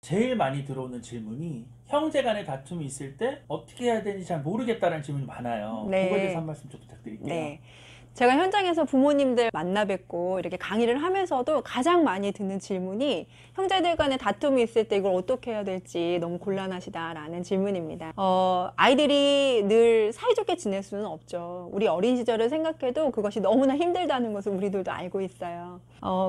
제일 많이 들어오는 질문이 형제 간의 다툼이 있을 때 어떻게 해야 되는지 잘 모르겠다는 질문이 많아요. 네. 그거에 대해서 한 말씀 좀 부탁드릴게요. 네. 제가 현장에서 부모님들 만나 뵙고 이렇게 강의를 하면서도 가장 많이 듣는 질문이 형제들 간에 다툼이 있을 때 이걸 어떻게 해야 될지 너무 곤란하시다라는 질문입니다. 아이들이 늘 사이좋게 지낼 수는 없죠. 우리 어린 시절을 생각해도 그것이 너무나 힘들다는 것을 우리들도 알고 있어요.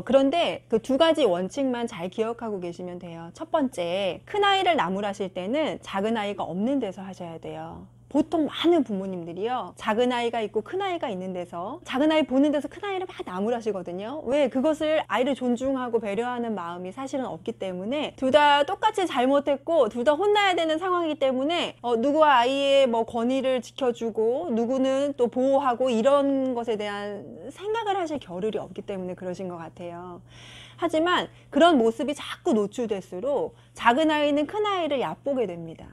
그런데 그 두 가지 원칙만 잘 기억하고 계시면 돼요. 첫 번째, 큰아이를 나무라실 때는 작은아이가 없는 데서 하셔야 돼요. 보통 많은 부모님들이요, 작은아이가 있고 큰아이가 있는 데서 작은아이 보는 데서 큰아이를 막 나무라시거든요. 왜? 그것을 아이를 존중하고 배려하는 마음이 사실은 없기 때문에 둘 다 똑같이 잘못했고 둘 다 혼나야 되는 상황이기 때문에 누구와 아이의 뭐 권위를 지켜주고 누구는 또 보호하고 이런 것에 대한 생각을 하실 겨를이 없기 때문에 그러신 것 같아요. 하지만 그런 모습이 자꾸 노출될수록 작은아이는 큰아이를 얕보게 됩니다.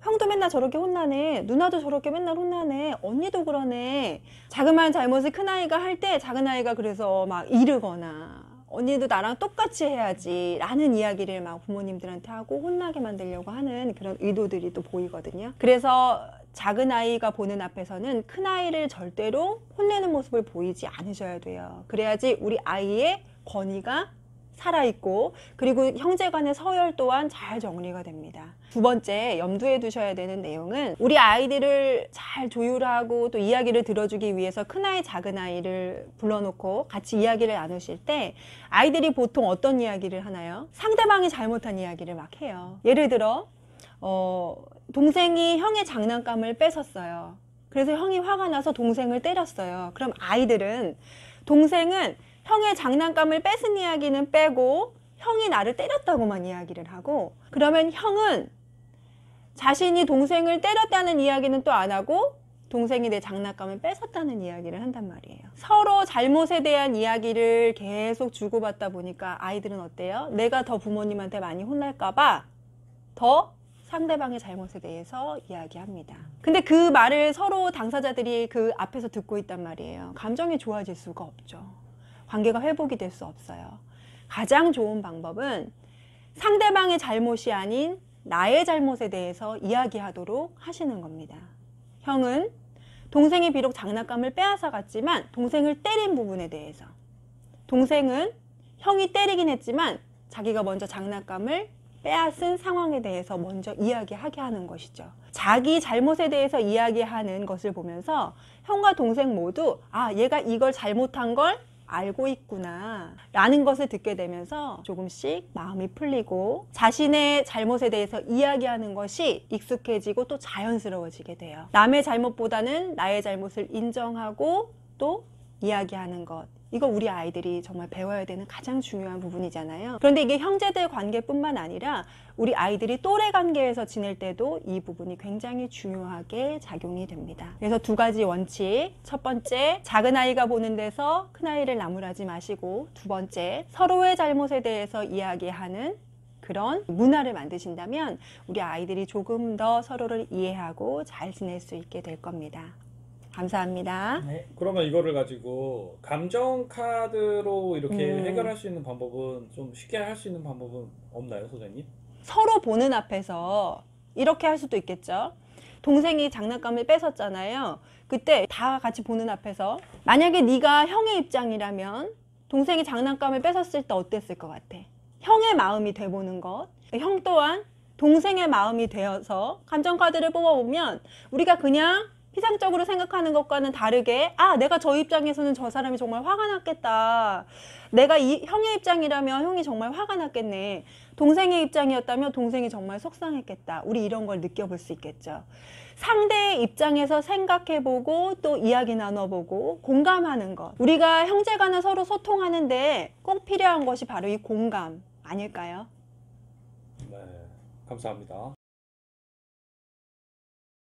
형도 맨날 저렇게 혼나네, 누나도 저렇게 맨날 혼나네, 언니도 그러네. 자그마한 잘못을 큰아이가 할 때 작은아이가 그래서 막 이르거나 언니도 나랑 똑같이 해야지 라는 이야기를 막 부모님들한테 하고 혼나게 만들려고 하는 그런 의도들이 또 보이거든요. 그래서 작은아이가 보는 앞에서는 큰아이를 절대로 혼내는 모습을 보이지 않으셔야 돼요. 그래야지 우리 아이의 권위가 살아있고, 그리고 형제 간의 서열 또한 잘 정리가 됩니다. 두 번째, 염두에 두셔야 되는 내용은 우리 아이들을 잘 조율하고 또 이야기를 들어주기 위해서 큰아이, 작은아이를 불러놓고 같이 이야기를 나누실 때 아이들이 보통 어떤 이야기를 하나요? 상대방이 잘못한 이야기를 막 해요. 예를 들어 동생이 형의 장난감을 뺏었어요. 그래서 형이 화가 나서 동생을 때렸어요. 그럼 아이들은 동생은 형의 장난감을 뺏은 이야기는 빼고 형이 나를 때렸다고만 이야기를 하고, 그러면 형은 자신이 동생을 때렸다는 이야기는 또 안 하고 동생이 내 장난감을 뺏었다는 이야기를 한단 말이에요. 서로 잘못에 대한 이야기를 계속 주고받다 보니까 아이들은 어때요? 내가 더 부모님한테 많이 혼날까봐 더 상대방의 잘못에 대해서 이야기합니다. 근데 그 말을 서로 당사자들이 그 앞에서 듣고 있단 말이에요. 감정이 좋아질 수가 없죠. 관계가 회복이 될 수 없어요. 가장 좋은 방법은 상대방의 잘못이 아닌 나의 잘못에 대해서 이야기하도록 하시는 겁니다. 형은 동생이 비록 장난감을 빼앗아 갔지만 동생을 때린 부분에 대해서, 동생은 형이 때리긴 했지만 자기가 먼저 장난감을 빼앗은 상황에 대해서 먼저 이야기하게 하는 것이죠. 자기 잘못에 대해서 이야기하는 것을 보면서 형과 동생 모두 얘가 이걸 잘못한 걸 알고 있구나 라는 것을 듣게 되면서 조금씩 마음이 풀리고 자신의 잘못에 대해서 이야기하는 것이 익숙해지고 또 자연스러워지게 돼요. 남의 잘못보다는 나의 잘못을 인정하고 또 이야기하는 것, 이거 우리 아이들이 정말 배워야 되는 가장 중요한 부분이잖아요. 그런데 이게 형제들 관계뿐만 아니라 우리 아이들이 또래 관계에서 지낼 때도 이 부분이 굉장히 중요하게 작용이 됩니다. 그래서 두 가지 원칙, 첫 번째, 작은 아이가 보는 데서 큰 아이를 나무라지 마시고, 두 번째, 서로의 잘못에 대해서 이야기하는 그런 문화를 만드신다면 우리 아이들이 조금 더 서로를 이해하고 잘 지낼 수 있게 될 겁니다. 감사합니다. 네. 그러면 이거를 가지고 감정 카드로 이렇게 해결할 수 있는 방법은, 좀 쉽게 할 수 있는 방법은 없나요, 소장님? 서로 보는 앞에서 이렇게 할 수도 있겠죠. 동생이 장난감을 뺏었잖아요. 그때 다 같이 보는 앞에서 만약에 네가 형의 입장이라면 동생이 장난감을 뺏었을 때 어땠을 것 같아? 형의 마음이 돼보는 것, 형 또한 동생의 마음이 되어서 감정카드를 뽑아보면 우리가 그냥 피상적으로 생각하는 것과는 다르게 내가 저 입장에서는 저 사람이 정말 화가 났겠다. 내가 형의 입장이라면 형이 정말 화가 났겠네. 동생의 입장이었다면 동생이 정말 속상했겠다. 우리 이런 걸 느껴볼 수 있겠죠. 상대의 입장에서 생각해보고 또 이야기 나눠보고 공감하는 것. 우리가 형제간에 서로 소통하는데 꼭 필요한 것이 바로 이 공감 아닐까요? 네, 감사합니다.